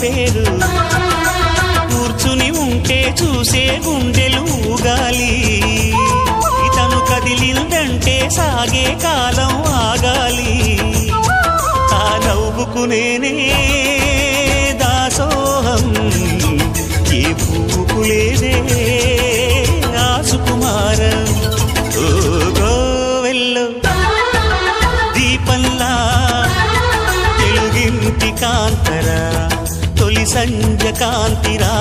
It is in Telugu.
పేరు కూర్చుని ఉంటే చూసే గుండెలు ఊగాలి ఇతను కదిలిందంటే సాగే కాలం ఆగాలి ఆ నవ్వుకు నేనే దాసోహం ఏ పువ్వుకు లేదే ఆ సుకుమారం ఓ గోవెల్లో దీపంలా తెలుగింటి కాంతరా తొలి సంజ కాంతిరా